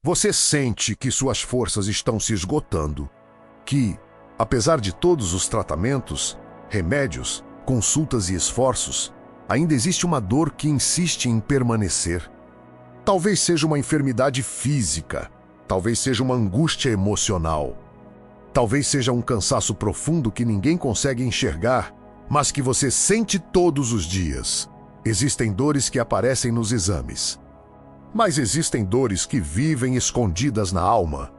Você sente que suas forças estão se esgotando, que, apesar de todos os tratamentos, remédios, consultas e esforços, ainda existe uma dor que insiste em permanecer. Talvez seja uma enfermidade física, talvez seja uma angústia emocional, talvez seja um cansaço profundo que ninguém consegue enxergar, mas que você sente todos os dias. Existem dores que aparecem nos exames, mas existem dores que vivem escondidas na alma.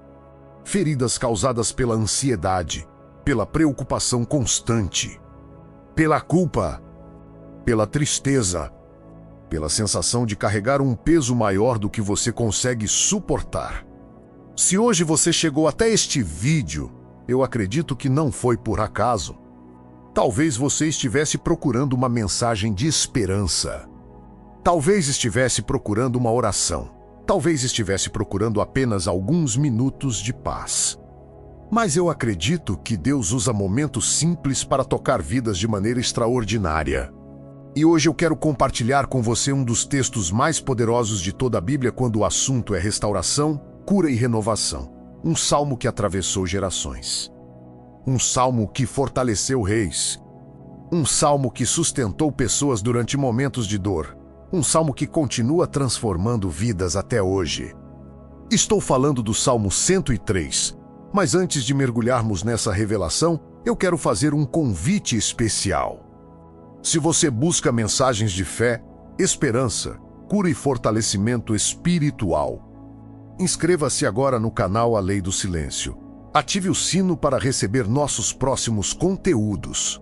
Feridas causadas pela ansiedade, pela preocupação constante, pela culpa, pela tristeza, pela sensação de carregar um peso maior do que você consegue suportar. Se hoje você chegou até este vídeo, eu acredito que não foi por acaso. Talvez você estivesse procurando uma mensagem de esperança. Talvez estivesse procurando uma oração. Talvez estivesse procurando apenas alguns minutos de paz. Mas eu acredito que Deus usa momentos simples para tocar vidas de maneira extraordinária. E hoje eu quero compartilhar com você um dos textos mais poderosos de toda a Bíblia quando o assunto é restauração, cura e renovação. Um salmo que atravessou gerações. Um salmo que fortaleceu reis. Um salmo que sustentou pessoas durante momentos de dor. Um salmo que continua transformando vidas até hoje. Estou falando do Salmo 103, mas antes de mergulharmos nessa revelação, eu quero fazer um convite especial. Se você busca mensagens de fé, esperança, cura e fortalecimento espiritual, inscreva-se agora no canal A Lei do Silêncio. Ative o sino para receber nossos próximos conteúdos.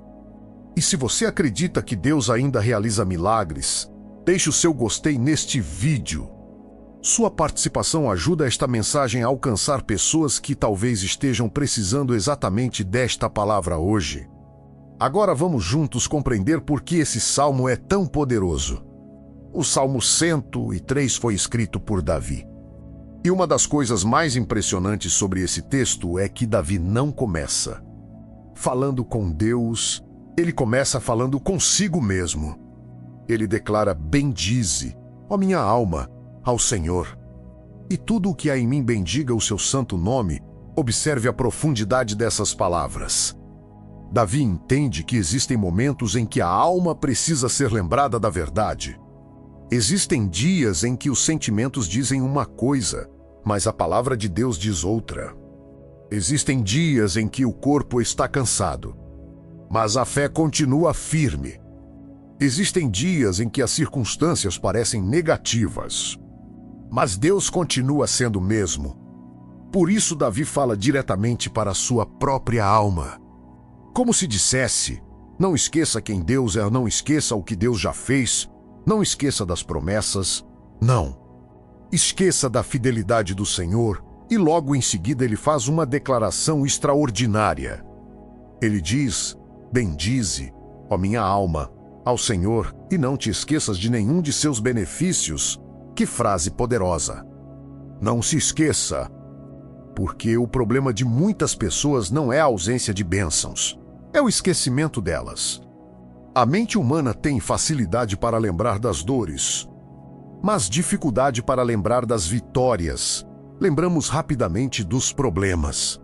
E se você acredita que Deus ainda realiza milagres, deixe o seu gostei neste vídeo. Sua participação ajuda esta mensagem a alcançar pessoas que talvez estejam precisando exatamente desta palavra hoje. Agora vamos juntos compreender por que esse salmo é tão poderoso. O Salmo 103 foi escrito por Davi. E uma das coisas mais impressionantes sobre esse texto é que Davi não começa falando com Deus, ele começa falando consigo mesmo. Ele declara: bendize, ó minha alma, ao Senhor. E tudo o que há em mim bendiga o seu santo nome. Observe a profundidade dessas palavras. Davi entende que existem momentos em que a alma precisa ser lembrada da verdade. Existem dias em que os sentimentos dizem uma coisa, mas a palavra de Deus diz outra. Existem dias em que o corpo está cansado, mas a fé continua firme. Existem dias em que as circunstâncias parecem negativas, mas Deus continua sendo o mesmo. Por isso Davi fala diretamente para a sua própria alma. Como se dissesse: não esqueça quem Deus é, não esqueça o que Deus já fez, não esqueça das promessas, não. Esqueça da fidelidade do Senhor, e logo em seguida ele faz uma declaração extraordinária. Ele diz: bendize, ó minha alma, ao Senhor, e não te esqueças de nenhum de seus benefícios. Que frase poderosa! Não se esqueça, porque o problema de muitas pessoas não é a ausência de bênçãos, é o esquecimento delas. A mente humana tem facilidade para lembrar das dores, mas dificuldade para lembrar das vitórias. Lembramos rapidamente dos problemas,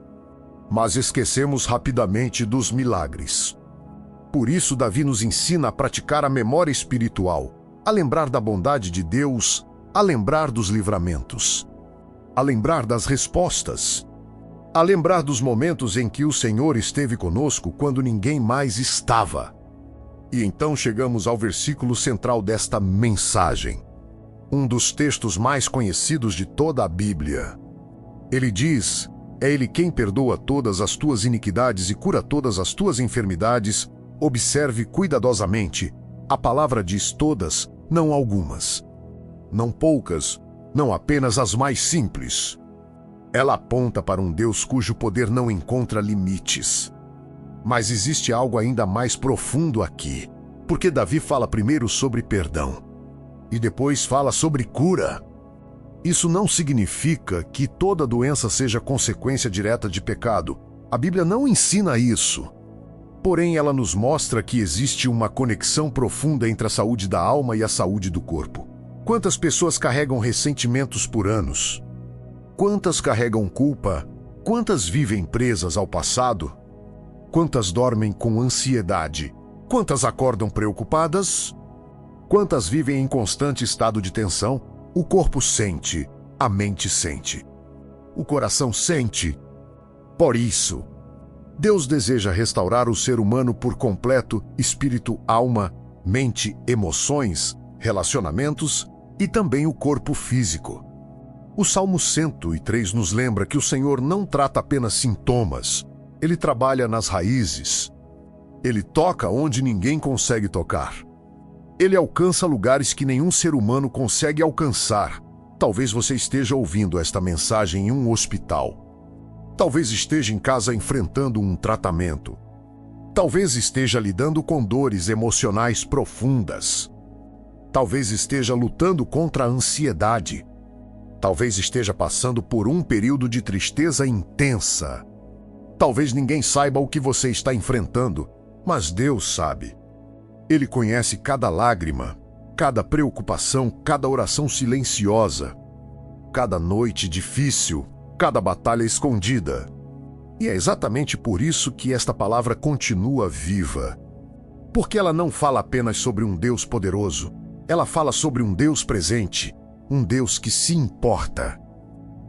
mas esquecemos rapidamente dos milagres. Por isso, Davi nos ensina a praticar a memória espiritual, a lembrar da bondade de Deus, a lembrar dos livramentos, a lembrar das respostas, a lembrar dos momentos em que o Senhor esteve conosco quando ninguém mais estava. E então chegamos ao versículo central desta mensagem, um dos textos mais conhecidos de toda a Bíblia. Ele diz: é Ele quem perdoa todas as tuas iniquidades e cura todas as tuas enfermidades. Observe cuidadosamente. A palavra diz todas, não algumas. Não poucas, não apenas as mais simples. Ela aponta para um Deus cujo poder não encontra limites. Mas existe algo ainda mais profundo aqui, porque Davi fala primeiro sobre perdão e depois fala sobre cura. Isso não significa que toda doença seja consequência direta de pecado. A Bíblia não ensina isso. Porém, ela nos mostra que existe uma conexão profunda entre a saúde da alma e a saúde do corpo. Quantas pessoas carregam ressentimentos por anos? Quantas carregam culpa? Quantas vivem presas ao passado? Quantas dormem com ansiedade? Quantas acordam preocupadas? Quantas vivem em constante estado de tensão? O corpo sente, a mente sente. O coração sente. Por isso, Deus deseja restaurar o ser humano por completo, espírito, alma, mente, emoções, relacionamentos e também o corpo físico. O Salmo 103 nos lembra que o Senhor não trata apenas sintomas, Ele trabalha nas raízes. Ele toca onde ninguém consegue tocar. Ele alcança lugares que nenhum ser humano consegue alcançar. Talvez você esteja ouvindo esta mensagem em um hospital. Talvez esteja em casa enfrentando um tratamento. Talvez esteja lidando com dores emocionais profundas. Talvez esteja lutando contra a ansiedade. Talvez esteja passando por um período de tristeza intensa. Talvez ninguém saiba o que você está enfrentando, mas Deus sabe. Ele conhece cada lágrima, cada preocupação, cada oração silenciosa, cada noite difícil, cada batalha escondida. E é exatamente por isso que esta palavra continua viva. Porque ela não fala apenas sobre um Deus poderoso, ela fala sobre um Deus presente, um Deus que se importa,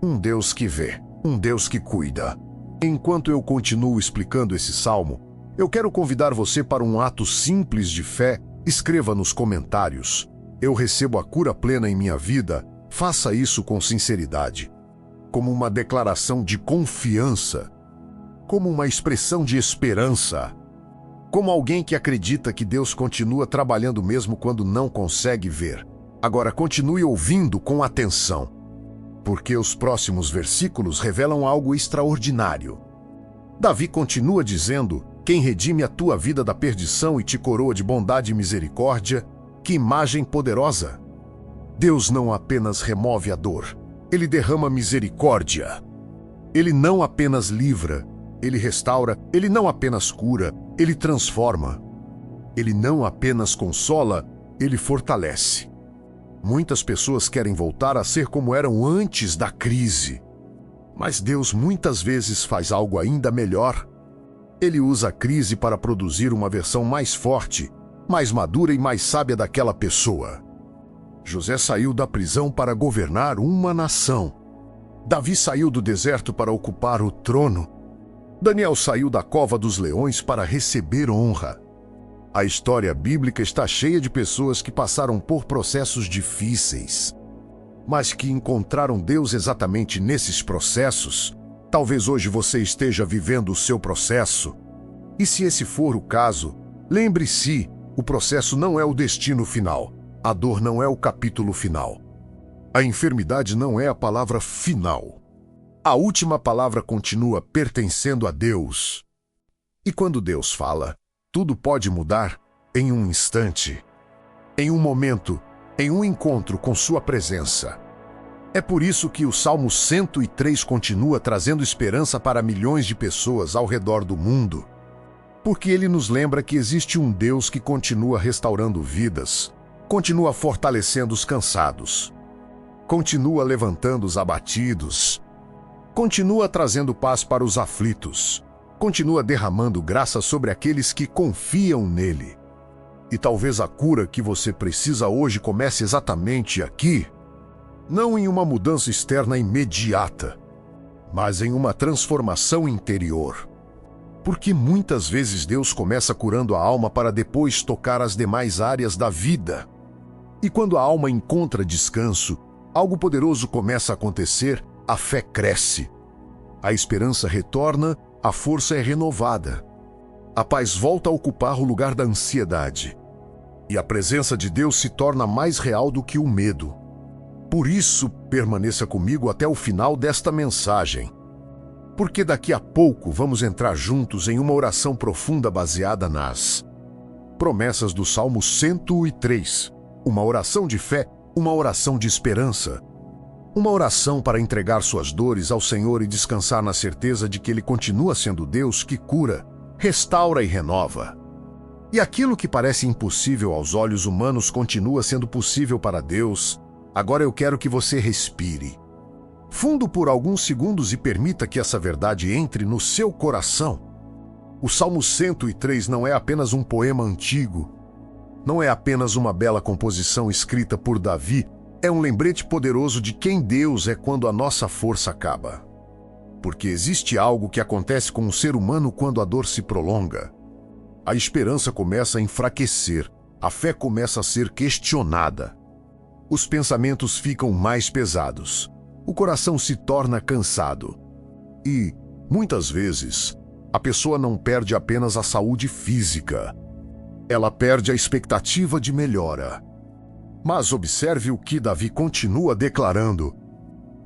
um Deus que vê, um Deus que cuida. Enquanto eu continuo explicando esse salmo, eu quero convidar você para um ato simples de fé. Escreva nos comentários: eu recebo a cura plena em minha vida. Faça isso com sinceridade, como uma declaração de confiança, como uma expressão de esperança, como alguém que acredita que Deus continua trabalhando mesmo quando não consegue ver. Agora continue ouvindo com atenção, porque os próximos versículos revelam algo extraordinário. Davi continua dizendo: quem redime a tua vida da perdição e te coroa de bondade e misericórdia. Que imagem poderosa! Deus não apenas remove a dor, Ele derrama misericórdia. Ele não apenas livra, Ele restaura. Ele não apenas cura, Ele transforma. Ele não apenas consola, Ele fortalece. Muitas pessoas querem voltar a ser como eram antes da crise. Mas Deus muitas vezes faz algo ainda melhor. Ele usa a crise para produzir uma versão mais forte, mais madura e mais sábia daquela pessoa. José saiu da prisão para governar uma nação. Davi saiu do deserto para ocupar o trono. Daniel saiu da cova dos leões para receber honra. A história bíblica está cheia de pessoas que passaram por processos difíceis, mas que encontraram Deus exatamente nesses processos. Talvez hoje você esteja vivendo o seu processo. E se esse for o caso, lembre-se, o processo não é o destino final. A dor não é o capítulo final. A enfermidade não é a palavra final. A última palavra continua pertencendo a Deus. E quando Deus fala, tudo pode mudar em um instante, em um momento, em um encontro com sua presença. É por isso que o Salmo 103 continua trazendo esperança para milhões de pessoas ao redor do mundo. Porque ele nos lembra que existe um Deus que continua restaurando vidas, continua fortalecendo os cansados, continua levantando os abatidos, continua trazendo paz para os aflitos, continua derramando graça sobre aqueles que confiam nele. E talvez a cura que você precisa hoje comece exatamente aqui. Não em uma mudança externa imediata, mas em uma transformação interior. Porque muitas vezes Deus começa curando a alma para depois tocar as demais áreas da vida. E quando a alma encontra descanso, algo poderoso começa a acontecer, a fé cresce. A esperança retorna, a força é renovada. A paz volta a ocupar o lugar da ansiedade. E a presença de Deus se torna mais real do que o medo. Por isso, permaneça comigo até o final desta mensagem. Porque daqui a pouco vamos entrar juntos em uma oração profunda baseada nas promessas do Salmo 103. Uma oração de fé, uma oração de esperança. Uma oração para entregar suas dores ao Senhor e descansar na certeza de que Ele continua sendo Deus que cura, restaura e renova. E aquilo que parece impossível aos olhos humanos continua sendo possível para Deus. Agora eu quero que você respire. fundo por alguns segundos e permita que essa verdade entre no seu coração. O Salmo 103 não é apenas um poema antigo, não é apenas uma bela composição escrita por Davi, é um lembrete poderoso de quem Deus é quando a nossa força acaba. Porque existe algo que acontece com o ser humano quando a dor se prolonga. A esperança começa a enfraquecer, a fé começa a ser questionada. Os pensamentos ficam mais pesados, o coração se torna cansado. E, muitas vezes, a pessoa não perde apenas a saúde física, ela perde a expectativa de melhora. Mas observe o que Davi continua declarando.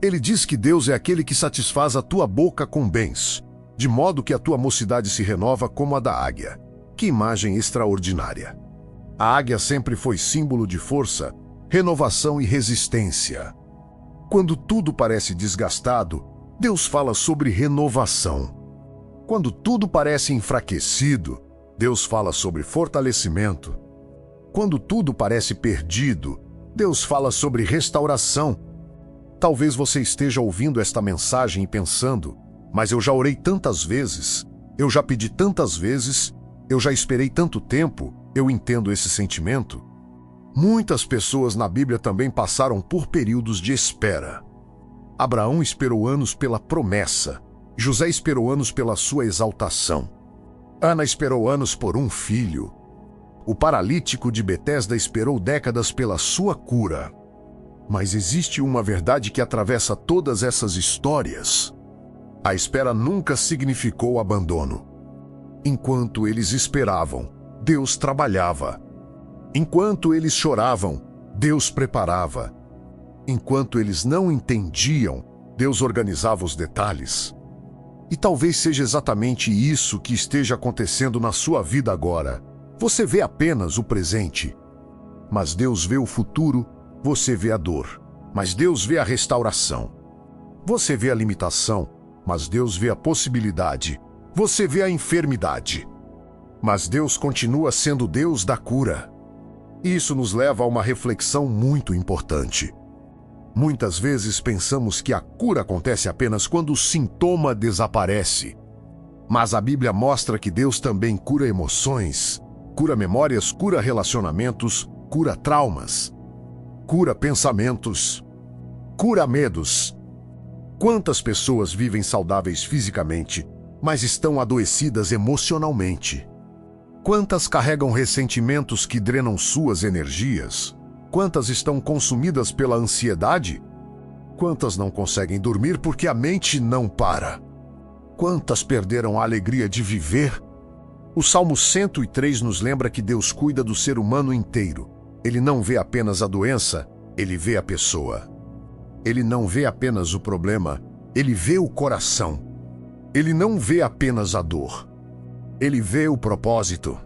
Ele diz que Deus é aquele que satisfaz a tua boca com bens, de modo que a tua mocidade se renova como a da águia. Que imagem extraordinária! A águia sempre foi símbolo de força, renovação e resistência. Quando tudo parece desgastado, Deus fala sobre renovação. Quando tudo parece enfraquecido, Deus fala sobre fortalecimento. Quando tudo parece perdido, Deus fala sobre restauração. Talvez você esteja ouvindo esta mensagem e pensando, mas eu já orei tantas vezes, eu já pedi tantas vezes, eu já esperei tanto tempo, eu entendo esse sentimento. Muitas pessoas na Bíblia também passaram por períodos de espera. Abraão esperou anos pela promessa, José esperou anos pela sua exaltação. Ana esperou anos por um filho. O paralítico de Betesda esperou décadas pela sua cura. Mas existe uma verdade que atravessa todas essas histórias. A espera nunca significou abandono. Enquanto eles esperavam, Deus trabalhava. Enquanto eles choravam, Deus preparava. Enquanto eles não entendiam, Deus organizava os detalhes. E talvez seja exatamente isso que esteja acontecendo na sua vida agora. Você vê apenas o presente. Mas Deus vê o futuro, você vê a dor. Mas Deus vê a restauração. Você vê a limitação, mas Deus vê a possibilidade. Você vê a enfermidade. Mas Deus continua sendo Deus da cura. Isso nos leva a uma reflexão muito importante. Muitas vezes pensamos que a cura acontece apenas quando o sintoma desaparece. Mas a Bíblia mostra que Deus também cura emoções, cura memórias, cura relacionamentos, cura traumas, cura pensamentos, cura medos. Quantas pessoas vivem saudáveis fisicamente, mas estão adoecidas emocionalmente? Quantas carregam ressentimentos que drenam suas energias? Quantas estão consumidas pela ansiedade? Quantas não conseguem dormir porque a mente não para? Quantas perderam a alegria de viver? O Salmo 103 nos lembra que Deus cuida do ser humano inteiro. Ele não vê apenas a doença, ele vê a pessoa. Ele não vê apenas o problema, ele vê o coração. Ele não vê apenas a dor. Ele vê o propósito.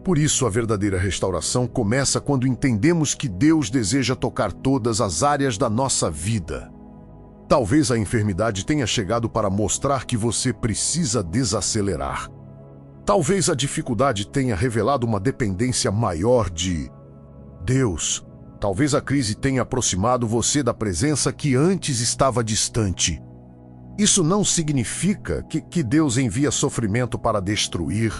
Por isso, a verdadeira restauração começa quando entendemos que Deus deseja tocar todas as áreas da nossa vida. Talvez a enfermidade tenha chegado para mostrar que você precisa desacelerar. Talvez a dificuldade tenha revelado uma dependência maior de Deus. Talvez a crise tenha aproximado você da presença que antes estava distante. Isso não significa que Deus envia sofrimento para destruir.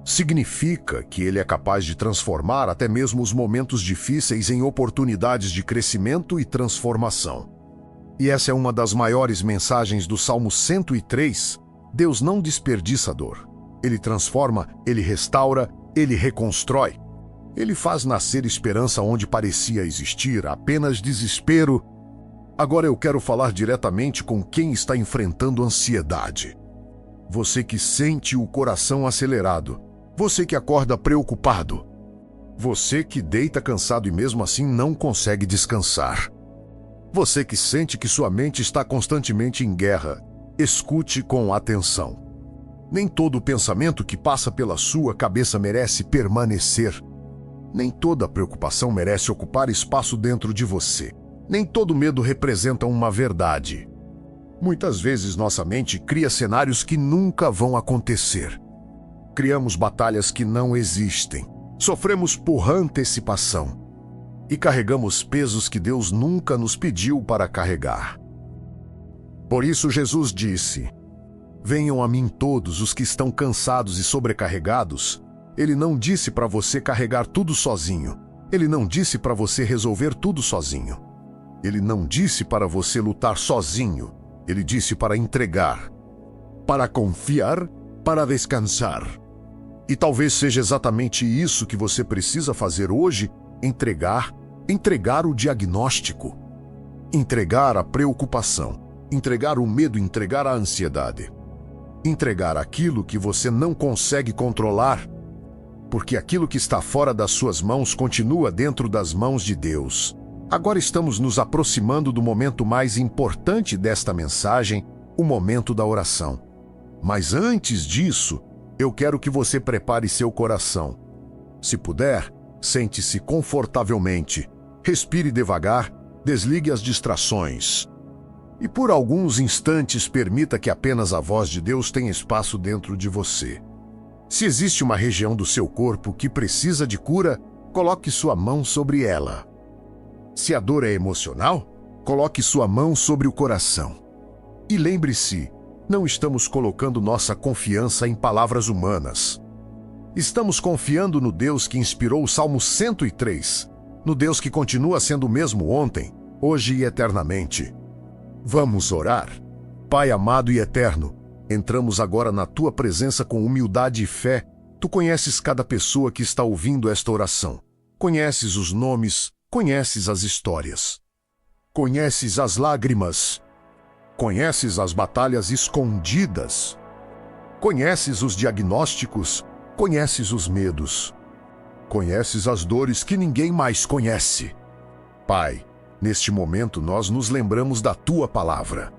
Significa que Ele é capaz de transformar até mesmo os momentos difíceis em oportunidades de crescimento e transformação. E essa é uma das maiores mensagens do Salmo 103. Deus não desperdiça dor. Ele transforma, Ele restaura, Ele reconstrói. Ele faz nascer esperança onde parecia existir apenas desespero. Agora eu quero falar diretamente com quem está enfrentando ansiedade. Você que sente o coração acelerado. Você que acorda preocupado. Você que deita cansado e mesmo assim não consegue descansar. Você que sente que sua mente está constantemente em guerra. Escute com atenção. Nem todo pensamento que passa pela sua cabeça merece permanecer. Nem toda preocupação merece ocupar espaço dentro de você. Nem todo medo representa uma verdade. Muitas vezes nossa mente cria cenários que nunca vão acontecer. Criamos batalhas que não existem. Sofremos por antecipação. E carregamos pesos que Deus nunca nos pediu para carregar. Por isso Jesus disse: venham a mim todos os que estão cansados e sobrecarregados. Ele não disse para você carregar tudo sozinho. Ele não disse para você resolver tudo sozinho. Ele não disse para você lutar sozinho. Ele disse para entregar, para confiar, para descansar. E talvez seja exatamente isso que você precisa fazer hoje: entregar o diagnóstico, entregar a preocupação, entregar o medo, entregar a ansiedade, entregar aquilo que você não consegue controlar, porque aquilo que está fora das suas mãos continua dentro das mãos de Deus. Agora estamos nos aproximando do momento mais importante desta mensagem, o momento da oração. Mas antes disso, eu quero que você prepare seu coração. Se puder, sente-se confortavelmente, respire devagar, desligue as distrações. E por alguns instantes permita que apenas a voz de Deus tenha espaço dentro de você. Se existe uma região do seu corpo que precisa de cura, coloque sua mão sobre ela. Se a dor é emocional, coloque sua mão sobre o coração. E lembre-se, não estamos colocando nossa confiança em palavras humanas. Estamos confiando no Deus que inspirou o Salmo 103, no Deus que continua sendo o mesmo ontem, hoje e eternamente. Vamos orar? Pai amado e eterno, entramos agora na Tua presença com humildade e fé. Tu conheces cada pessoa que está ouvindo esta oração. Conheces os nomes, conheces as histórias. Conheces as lágrimas. Conheces as batalhas escondidas. Conheces os diagnósticos, conheces os medos. Conheces as dores que ninguém mais conhece. Pai, neste momento nós nos lembramos da Tua palavra.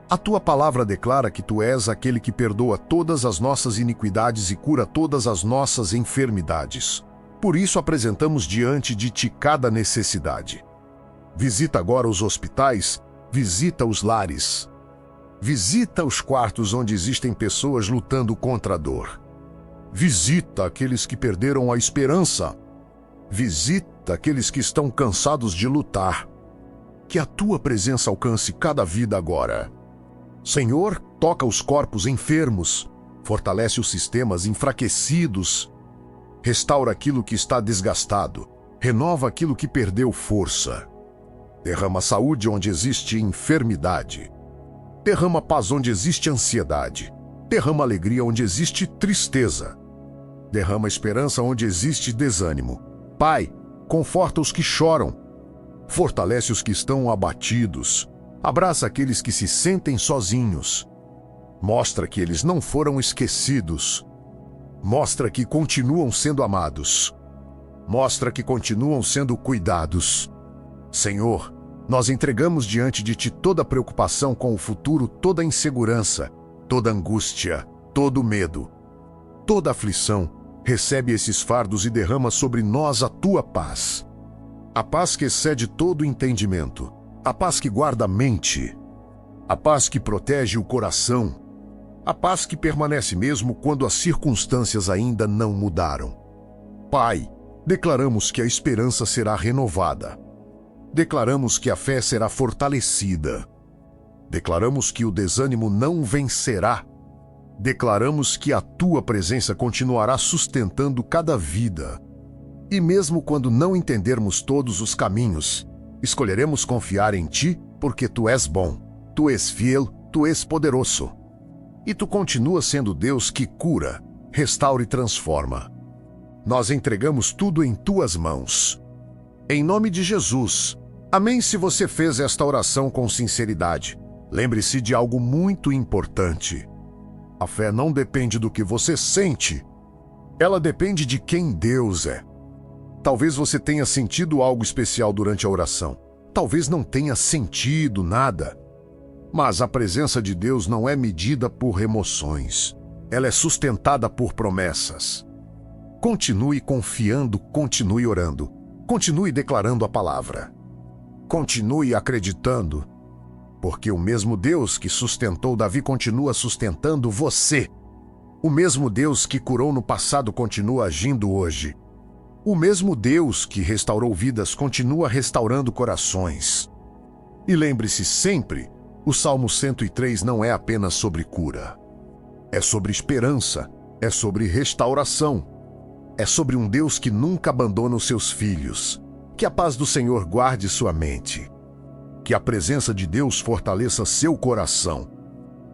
A Tua palavra declara que Tu és aquele que perdoa todas as nossas iniquidades e cura todas as nossas enfermidades. Por isso apresentamos diante de Ti cada necessidade. Visita agora os hospitais, visita os lares. Visita os quartos onde existem pessoas lutando contra a dor. Visita aqueles que perderam a esperança. Visita aqueles que estão cansados de lutar. Que a Tua presença alcance cada vida agora. Senhor, toca os corpos enfermos, fortalece os sistemas enfraquecidos, restaura aquilo que está desgastado, renova aquilo que perdeu força. Derrama saúde onde existe enfermidade. Derrama paz onde existe ansiedade. Derrama alegria onde existe tristeza. Derrama esperança onde existe desânimo. Pai, conforta os que choram. Fortalece os que estão abatidos. Abraça aqueles que se sentem sozinhos. Mostra que eles não foram esquecidos. Mostra que continuam sendo amados. Mostra que continuam sendo cuidados. Senhor, nós entregamos diante de Ti toda a preocupação com o futuro, toda a insegurança, toda a angústia, todo o medo, toda a aflição. Recebe esses fardos e derrama sobre nós a Tua paz. A paz que excede todo entendimento. A paz que guarda a mente. A paz que protege o coração. A paz que permanece mesmo quando as circunstâncias ainda não mudaram. Pai, declaramos que a esperança será renovada. Declaramos que a fé será fortalecida. Declaramos que o desânimo não vencerá. Declaramos que a Tua presença continuará sustentando cada vida. E mesmo quando não entendermos todos os caminhos, escolheremos confiar em Ti, porque Tu és bom, Tu és fiel, Tu és poderoso. E Tu continuas sendo Deus que cura, restaura e transforma. Nós entregamos tudo em Tuas mãos. Em nome de Jesus. Amém. Se você fez esta oração com sinceridade, lembre-se de algo muito importante. A fé não depende do que você sente. Ela depende de quem Deus é. Talvez você tenha sentido algo especial durante a oração. Talvez não tenha sentido nada. Mas a presença de Deus não é medida por emoções. Ela é sustentada por promessas. Continue confiando, continue orando. Continue declarando a palavra. Continue acreditando. Porque o mesmo Deus que sustentou Davi continua sustentando você. O mesmo Deus que curou no passado continua agindo hoje. O mesmo Deus que restaurou vidas continua restaurando corações. E lembre-se sempre O Salmo 103 não é apenas sobre cura. É sobre esperança, é sobre restauração. É sobre um Deus que nunca abandona os seus filhos. Que a paz do Senhor guarde sua mente. Que a presença de Deus fortaleça seu coração.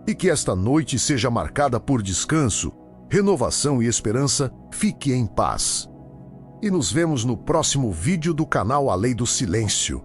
E que esta noite seja marcada por descanso, renovação e esperança. Fique em paz. E nos vemos no próximo vídeo do canal A Lei do Silêncio.